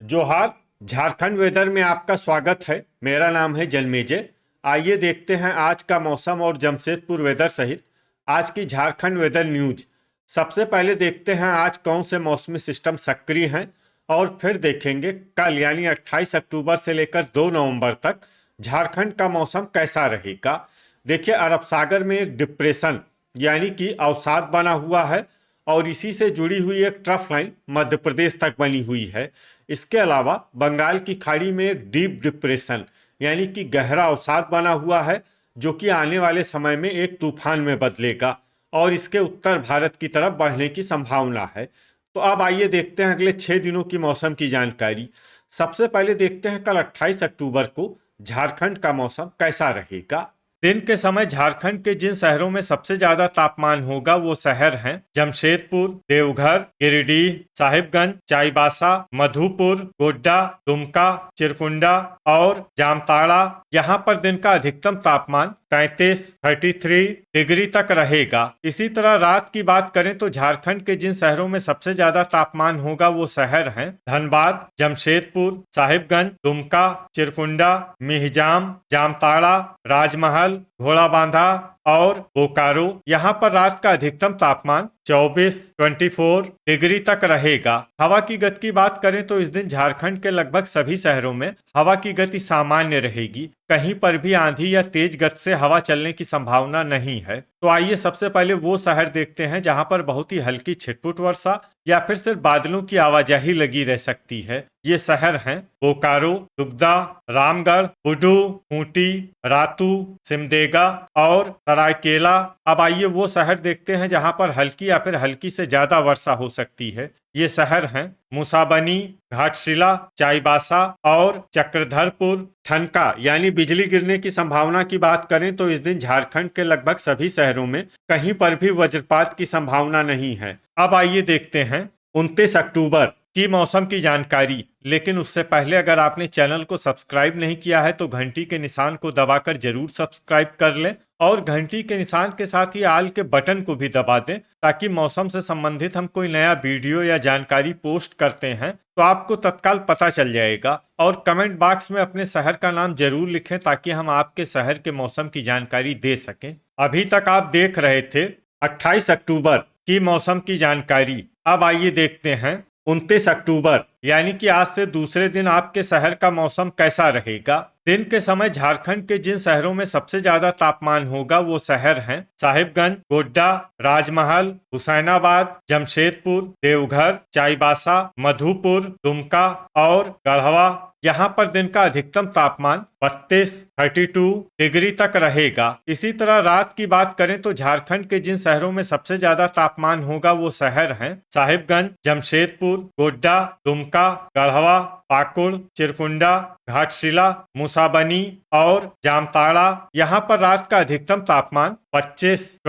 जोहार। झारखंड वेदर में आपका स्वागत है। मेरा नाम है जन्मेजय। आइए देखते हैं आज का मौसम और जमशेदपुर वेदर सहित आज की झारखंड वेदर न्यूज। सबसे पहले देखते हैं आज कौन से मौसमी सिस्टम सक्रिय हैं और फिर देखेंगे कल यानी 28 अक्टूबर से लेकर 2 नवंबर तक झारखंड का मौसम कैसा रहेगा। देखिए, अरब सागर में एक डिप्रेशन यानी कि अवसाद बना हुआ है और इसी से जुड़ी हुई एक ट्रफ लाइन मध्य प्रदेश तक बनी हुई है। इसके अलावा बंगाल की खाड़ी में एक डीप डिप्रेशन यानी कि गहरा अवसाद बना हुआ है जो कि आने वाले समय में एक तूफान में बदलेगा और इसके उत्तर भारत की तरफ बढ़ने की संभावना है। तो अब आइए देखते हैं अगले 6 दिनों की मौसम की जानकारी। सबसे पहले देखते हैं कल 28 अक्टूबर को झारखंड का मौसम कैसा रहेगा। दिन के समय झारखंड के जिन शहरों में सबसे ज्यादा तापमान होगा वो शहर हैं जमशेदपुर, देवघर, गिरिडीह, साहिबगंज, चाईबासा, मधुपुर, गोड्डा, दुमका, चिरकुंडा और जामताड़ा। यहाँ पर दिन का अधिकतम तापमान 33 डिग्री तक रहेगा। इसी तरह रात की बात करें तो झारखंड के जिन शहरों में सबसे ज्यादा तापमान होगा वो शहर हैं धनबाद, जमशेदपुर, साहिबगंज, दुमका, चिरकुंडा, मिहिजाम, जामताड़ा, राजमहल, घोड़ाबांधा और बोकारो। यहाँ पर रात का अधिकतम तापमान 24 डिग्री तक रहेगा। हवा की गति की बात करें तो इस दिन झारखंड के लगभग सभी शहरों में हवा की गति सामान्य रहेगी। कहीं पर भी आंधी या तेज गति से हवा चलने की संभावना नहीं है। तो आइए सबसे पहले वो शहर देखते हैं जहां पर बहुत ही हल्की छिटपुट वर्षा या फिर सिर्फ बादलों की आवाजाही लगी रह सकती है। ये शहर हैं बोकारो, दुगदा, रामगढ़, बुडू, खूंटी, रातू, सिमडेगा और सरायकेला। अब आइए वो शहर देखते हैं जहां पर हल्की या फिर हल्की से ज्यादा वर्षा हो सकती है। ये शहर हैं मुसाबनी, घाटशिला, चाईबासा और चक्रधरपुर। ठनका यानी बिजली गिरने की संभावना की बात करें तो इस दिन झारखंड के लगभग सभी शहरों में कहीं पर भी वज्रपात की संभावना नहीं है। अब आइए देखते हैं 29 अक्टूबर की मौसम की जानकारी। लेकिन उससे पहले अगर आपने चैनल को सब्सक्राइब नहीं किया है तो घंटी के निशान को दबाकर जरूर सब्सक्राइब कर लें और घंटी के निशान के साथ ही आल के बटन को भी दबा दें ताकि मौसम से संबंधित हम कोई नया वीडियो या जानकारी पोस्ट करते हैं तो आपको तत्काल पता चल जाएगा। और कमेंट बॉक्स में अपने शहर का नाम जरूर लिखें ताकि हम आपके शहर के मौसम की जानकारी दे सकें। अभी तक आप देख रहे थे 28 अक्टूबर की मौसम की जानकारी। अब आइए देखते हैं 29 अक्टूबर यानी कि आज से दूसरे दिन आपके शहर का मौसम कैसा रहेगा। दिन के समय झारखंड के जिन शहरों में सबसे ज्यादा तापमान होगा वो शहर हैं साहिबगंज, गोड्डा, राजमहल, हुसैनाबाद, जमशेदपुर, देवघर, चाईबासा, मधुपुर, दुमका और गढ़वा। यहाँ पर दिन का अधिकतम तापमान 32 डिग्री तक रहेगा। इसी तरह रात की बात करें तो झारखंड के जिन शहरों में सबसे ज्यादा तापमान होगा वो शहर हैं साहिबगंज, जमशेदपुर, गोड्डा, दुमका, गढ़वा, पाकुड़, चिरकुंडा, घाटशिला, मुसाबनी और जामताड़ा। यहाँ पर रात का अधिकतम तापमान 25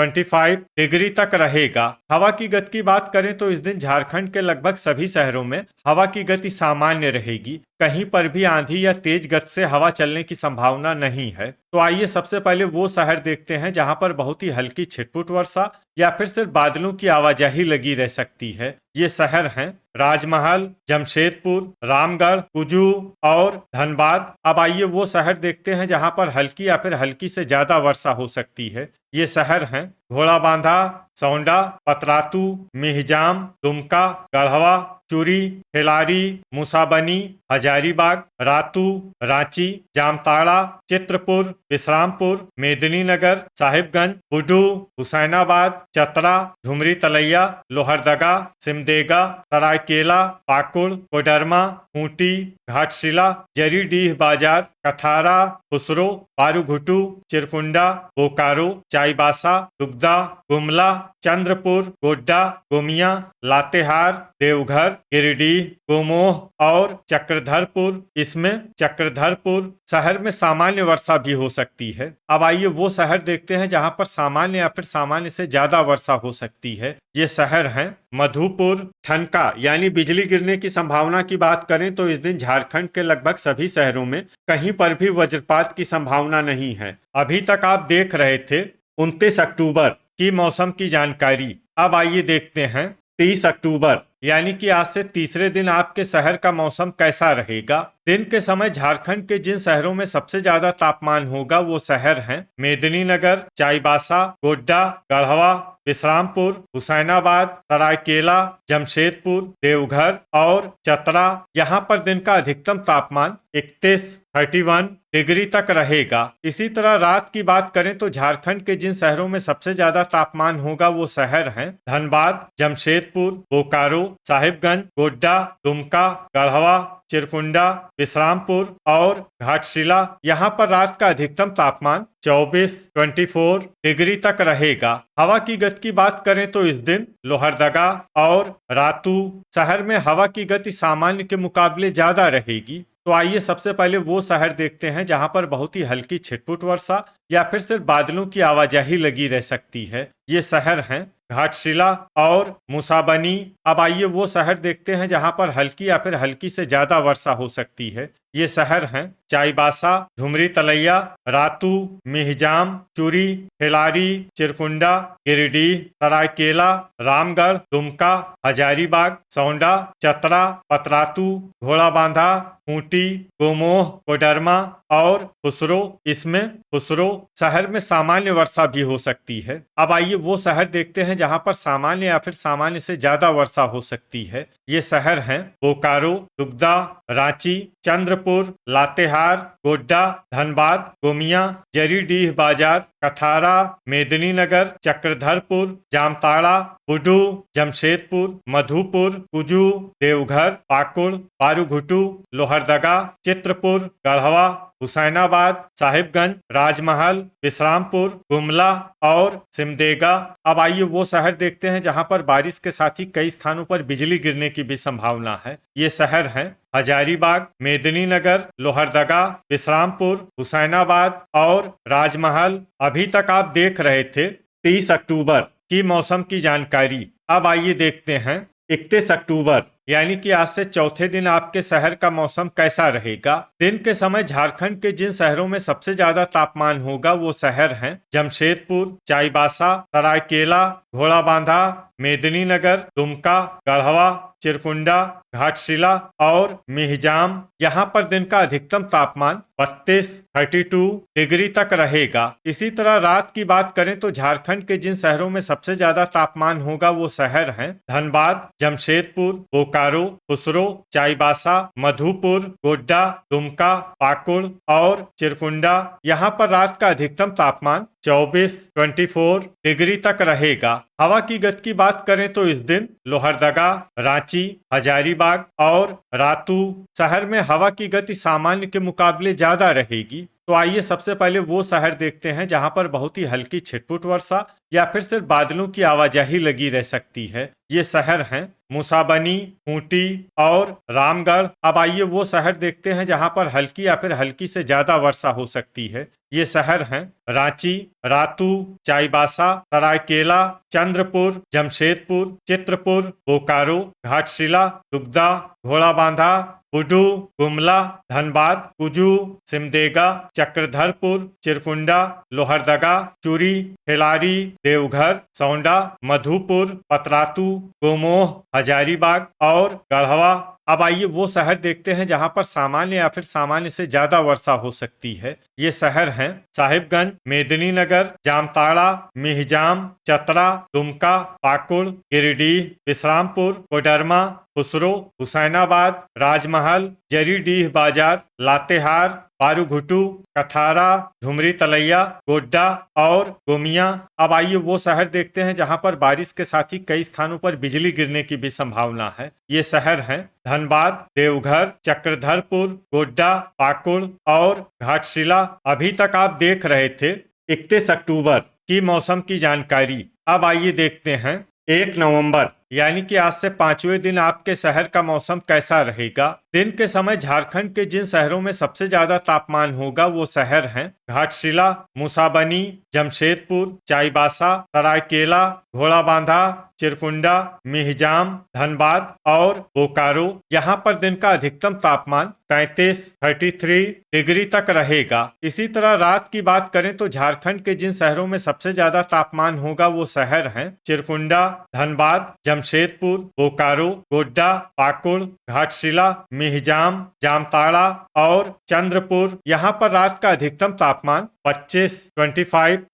डिग्री तक रहेगा। हवा की गति की बात करें तो इस दिन झारखंड के लगभग सभी शहरों में हवा की गति सामान्य रहेगी। कहीं पर भी आंधी या तेज गति से हवा चलने की संभावना नहीं है। तो आइए सबसे पहले वो शहर देखते हैं जहां पर बहुत ही हल्की छिटपुट वर्षा या फिर सिर्फ बादलों की आवाजाही लगी रह सकती है। ये शहर हैं राजमहल, जमशेदपुर, रामगढ़, कुजू और धनबाद। अब आइए वो शहर देखते हैं जहां पर हल्की या फिर हल्की से ज्यादा वर्षा हो सकती है। ये शहर हैं घोड़ाबांधा, सौंडा, पतरातू, मिहिजाम, दुमका, गढ़वा, चूरी, खिलारी, मुसाबनी, हजारीबाग, रातू, रांची, जामताड़ा, चित्रपुर, विश्रामपुर, मेदिनीनगर, साहिबगंज, बुडू, हुसैनाबाद, चतरा, धुमरी तलैया, लोहरदगा, सिमडेगा, सरायकेला, पाकुड़, कोडरमा, खूंटी, घाटशिला, जरीडीह बाजार, कथारा, खुसरो, पारूघुटू, चिरकुंडा, बोकारो, चाईबासा, दुगदा, गुमला, चंद्रपुर, गोड्डा, गोमिया, लातेहार, देवघर, गिरिडीह, गोमोह और चक्रधरपुर। इसमें चक्रधरपुर शहर में सामान्य वर्षा भी हो सकती है। अब आइए वो शहर देखते हैं जहां पर सामान्य या फिर सामान्य से ज्यादा वर्षा हो सकती है। ये शहर हैं मधुपुर। ठनका यानी बिजली गिरने की संभावना की बात करें तो इस दिन झारखंड के लगभग सभी शहरों में कहीं पर भी वज्रपात की संभावना नहीं है। अभी तक आप देख रहे थे 29 अक्टूबर की मौसम की जानकारी। अब आइए देखते हैं 30 अक्टूबर यानी कि आज से तीसरे दिन आपके शहर का मौसम कैसा रहेगा। दिन के समय झारखंड के जिन शहरों में सबसे ज्यादा तापमान होगा वो शहर हैं मेदिनीनगर, चाईबासा, गोड्डा, गढ़वा, विश्रामपुर, हुसैनाबाद, सरायकेला, जमशेदपुर, देवघर और चतरा। यहाँ पर दिन का अधिकतम तापमान 31 डिग्री तक रहेगा। इसी तरह रात की बात करें तो झारखंड के जिन शहरों में सबसे ज्यादा तापमान होगा वो शहर हैं धनबाद, जमशेदपुर, बोकारो, साहिबगंज, गोड्डा, दुमका, गढ़वा, चिरकुंडा, विश्रामपुर और घाटशिला। यहाँ पर रात का अधिकतम तापमान 24 डिग्री तक रहेगा। हवा की गति की बात करें तो इस दिन लोहरदगा और रातू शहर में हवा की गति सामान्य के मुकाबले ज्यादा रहेगी। तो आइए सबसे पहले वो शहर देखते हैं जहां पर बहुत ही हल्की छिटपुट वर्षा या फिर सिर्फ बादलों की आवाजाही लगी रह सकती है। ये शहर हैं घाटशिला और मुसाबनी। अब आइए वो शहर देखते हैं जहां पर हल्की या फिर हल्की से ज्यादा वर्षा हो सकती है। ये शहर हैं चाईबासा, धुमरी तलैया, रातू, मिहिजाम, चूरी, खिलारी, चिरकुंडा, गिरिडीह, सरायकेला, रामगढ़, दुमका, हजारीबाग, सौंडा, चतरा, पतरातू, घोड़ाबांधा, खूंटी, गोमोह, कोडरमा और खुसरो। इसमें खुसरो शहर में सामान्य वर्षा भी हो सकती है। अब आइए वो शहर देखते हैं जहां पर सामान्य या फिर सामान्य से ज्यादा वर्षा हो सकती है। ये शहर हैं बोकारो, दुगदा, रांची, चंद्रपुर, लातेहार, गोड्डा, धनबाद, गोमिया, जरीडीह बाजार, कथारा, मेदिनीनगर, चक्रधरपुर, जामताड़ा, बुडू, जमशेदपुर, मधुपुर, कुजू, देवघर, पाकुड़, पारूघुटू, लोहरदगा, चित्रपुर, गढ़वा, हुसैनाबाद, साहिबगंज, राजमहल, विश्रामपुर, गुमला और सिमडेगा। अब आइए वो शहर देखते हैं जहां पर बारिश के साथ ही कई स्थानों पर बिजली गिरने की भी संभावना है। ये शहर हैं हजारीबाग, मेदिनीनगर, लोहरदगा, विश्रामपुर, हुसैनाबाद और राजमहल। अभी तक आप देख रहे थे 30 अक्टूबर की मौसम की जानकारी। अब आइए देखते हैं 31 अक्टूबर यानी कि आज से चौथे दिन आपके शहर का मौसम कैसा रहेगा। दिन के समय झारखंड के जिन शहरों में सबसे ज्यादा तापमान होगा वो शहर हैं जमशेदपुर, चाईबासा, सरायकेला, घोड़ाबांधा, मेदिनीनगर, दुमका, गढ़वा, चिरकुंडा, घाटशिला और मिहिजाम। यहाँ पर दिन का अधिकतम तापमान 32 डिग्री तक रहेगा। इसी तरह रात की बात करें तो झारखंड के जिन शहरों में सबसे ज्यादा तापमान होगा वो शहर हैं धनबाद, जमशेदपुर, बोकारो, खुसरो, चाईबासा, मधुपुर, गोड्डा, दुमका, पाकुड़ और चिरकुंडा। यहाँ पर रात का अधिकतम तापमान 24 डिग्री तक रहेगा। हवा की गति की बात करें तो इस दिन लोहरदगा, रांची, हजारीबाग और रातू शहर में हवा की गति सामान्य के मुकाबले ज्यादा रहेगी। तो आइए सबसे पहले वो शहर देखते हैं जहां पर बहुत ही हल्की छिटपुट वर्षा या फिर सिर्फ बादलों की आवाजाही लगी रह सकती है। ये शहर हैं मुसाबनी, खूंटी और रामगढ़। अब आइए वो शहर देखते हैं जहां पर हल्की या फिर हल्की से ज्यादा वर्षा हो सकती है। ये शहर हैं रांची, रातू, चाईबासा, सरायकेला, चंद्रपुर, जमशेदपुर, चित्रपुर, बोकारो, घाटशिला, दुगदा, घोड़ाबांधा, बुडू, गुमला, धनबाद, कुजू, सिमडेगा, चक्रधरपुर, चिरकुंडा, लोहरदगा, चूरी, खिलारी, देवघर, सौंडा, मधुपुर, पतरातू, गोमोह, हजारीबाग और गढ़वा। अब आइए वो शहर देखते हैं जहां पर सामान्य या फिर सामान्य से ज्यादा वर्षा हो सकती है। ये शहर हैं साहिबगंज, मेदिनीनगर, जामताड़ा, मिहिजाम, चतरा, दुमका, पाकुड़, गिरिडीह, विश्रामपुर, कोडरमा, खुसरो, हुसैनाबाद, राजमहल, जरीडीह बाजार, लातेहार, पारूघुटू, कथारा, धुमरी तलैया, गोड्डा और गोमिया। अब आइए वो शहर देखते हैं जहां पर बारिश के साथ ही कई स्थानों पर बिजली गिरने की भी संभावना है। ये शहर हैं धनबाद, देवघर, चक्रधरपुर, गोड्डा, पाकुड़ और घाटशिला। अभी तक आप देख रहे थे 31 अक्टूबर की मौसम की जानकारी। अब आइए देखते हैं 1 नवंबर यानी कि आज से 5वें दिन आपके शहर का मौसम कैसा रहेगा। दिन के समय झारखंड के जिन शहरों में सबसे ज्यादा तापमान होगा वो शहर हैं घाटशिला, मुसाबनी, जमशेदपुर, चाईबासा, सरायकेला, घोड़ाबांधा, चिरकुंडा, मिहिजाम, धनबाद और बोकारो। यहाँ पर दिन का अधिकतम तापमान 33 डिग्री तक रहेगा। इसी तरह रात की बात करें तो झारखंड के जिन शहरों में सबसे ज्यादा तापमान होगा वो शहर हैं चिरकुंडा, धनबाद, जमशेदपुर, बोकारो, गोड्डा, पाकुड़, घाटशिला, मिहिजाम, जामताड़ा और चंद्रपुर। यहाँ पर रात का अधिकतम तापमान 25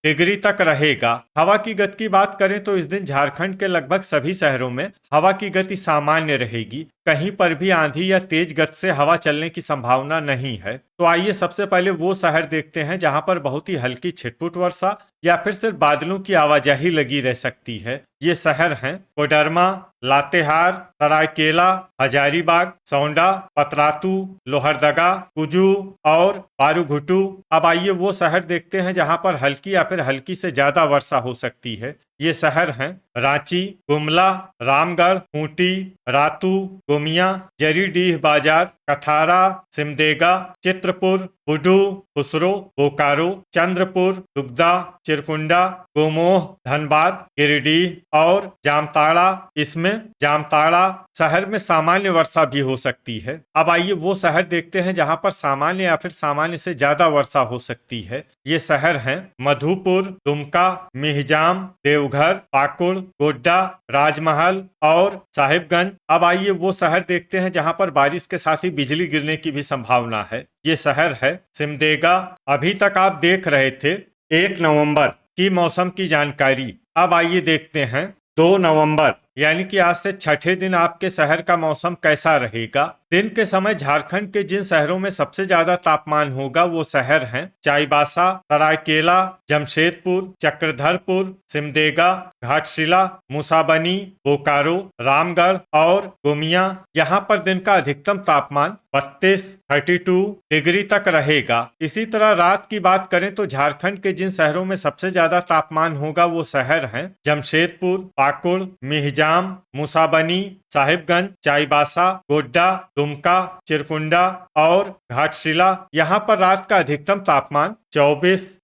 डिग्री तक रहेगा। हवा की गति की बात करें तो इस दिन झारखंड के लगभग सभी शहरों में हवा की गति सामान्य रहेगी। कहीं पर भी आंधी या तेज गति से हवा चलने की संभावना नहीं है। तो आइए सबसे पहले वो शहर देखते हैं जहां पर बहुत ही हल्की छिटपुट वर्षा या फिर सिर्फ बादलों की आवाजाही लगी रह सकती है। ये शहर हैं कोडरमा, लातेहार, सरायकेला, हजारीबाग, सौंडा, पतरातू, लोहरदगा, कुजू और पारूघुटू। अब आइए वो शहर देखते हैं जहां पर हल्की या फिर हल्की से ज्यादा वर्षा हो सकती है। ये शहर हैं रांची, गुमला, रामगढ़, खूंटी, रातू, गोमिया, जरीडीह बाजार, कथारा, सिमडेगा, चित्रपुर, बुडू, खुसरो, बोकारो, चंद्रपुर, दुगदा, चिरकुंडा, गोमोह, धनबाद, गिरिडीह और जामताड़ा। इसमें जामताड़ा शहर में सामान्य वर्षा भी हो सकती है। अब आइए वो शहर देखते हैं जहां पर सामान्य या फिर सामान्य से ज्यादा वर्षा हो सकती है। ये शहर हैं मधुपुर, दुमका, मिहिजाम, देवघर, पाकुड़, गोड्डा, राजमहल और साहिबगंज। अब आइए वो शहर देखते हैं जहां पर बारिश के साथ ही बिजली गिरने की भी संभावना है। ये शहर है सिमडेगा। अभी तक आप देख रहे थे 1 नवंबर की मौसम की जानकारी। अब आइए देखते हैं 2 नवंबर यानी कि आज से छठे दिन आपके शहर का मौसम कैसा रहेगा। दिन के समय झारखंड के जिन शहरों में सबसे ज्यादा तापमान होगा वो शहर हैं चाईबासा, सरायकेला, जमशेदपुर, चक्रधरपुर, सिमडेगा, घाटशिला, मुसाबनी, बोकारो, रामगढ़ और गोमिया। यहाँ पर दिन का अधिकतम तापमान 32 डिग्री तक रहेगा। इसी तरह रात की बात करें तो झारखंड के जिन शहरों में सबसे ज्यादा तापमान होगा वो शहर हैं जमशेदपुर, पाकुड़, मिहिजाम, मुसाबनी, साहिबगंज, चाईबासा, गोड्डा, दुमका, चिरकुंडा और घाटशिला। यहाँ पर रात का अधिकतम तापमान 24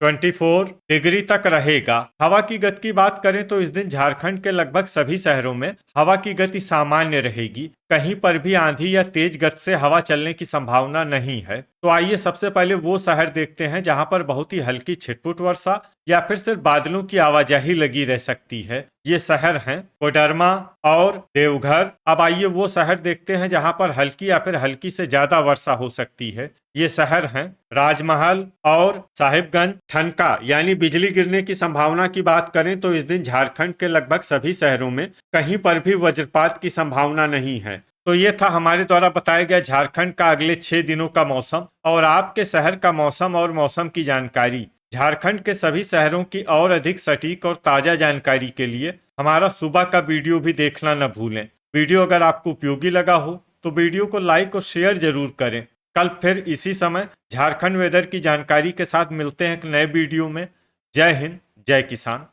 डिग्री तक रहेगा। हवा की गति की बात करें तो इस दिन झारखंड के लगभग सभी शहरों में हवा की गति सामान्य रहेगी। कहीं पर भी आंधी या तेज गति से हवा चलने की संभावना नहीं है। तो आइए सबसे पहले वो शहर देखते हैं जहां पर बहुत ही हल्की छिटपुट वर्षा या फिर सिर्फ बादलों की आवाजाही लगी रह सकती है। ये शहर हैं कोडरमा और देवघर। अब आइए वो शहर देखते हैं जहां पर हल्की या फिर हल्की से ज्यादा वर्षा हो सकती है। ये शहर हैं राजमहल और साहिबगंज। ठनका यानी बिजली गिरने की संभावना की बात करें तो इस दिन झारखंड के लगभग सभी शहरों में कहीं पर भी वज्रपात की संभावना नहीं है। तो ये था हमारे द्वारा बताया गया झारखंड का अगले 6 दिनों का मौसम और आपके शहर का मौसम और मौसम की जानकारी। झारखंड के सभी शहरों की और अधिक सटीक और ताजा जानकारी के लिए हमारा सुबह का वीडियो भी देखना न भूलें। वीडियो अगर आपको उपयोगी लगा हो तो वीडियो को लाइक और शेयर जरूर करें। कल फिर इसी समय झारखंड वेदर की जानकारी के साथ मिलते हैं एक नए वीडियो में। जय हिंद, जय किसान।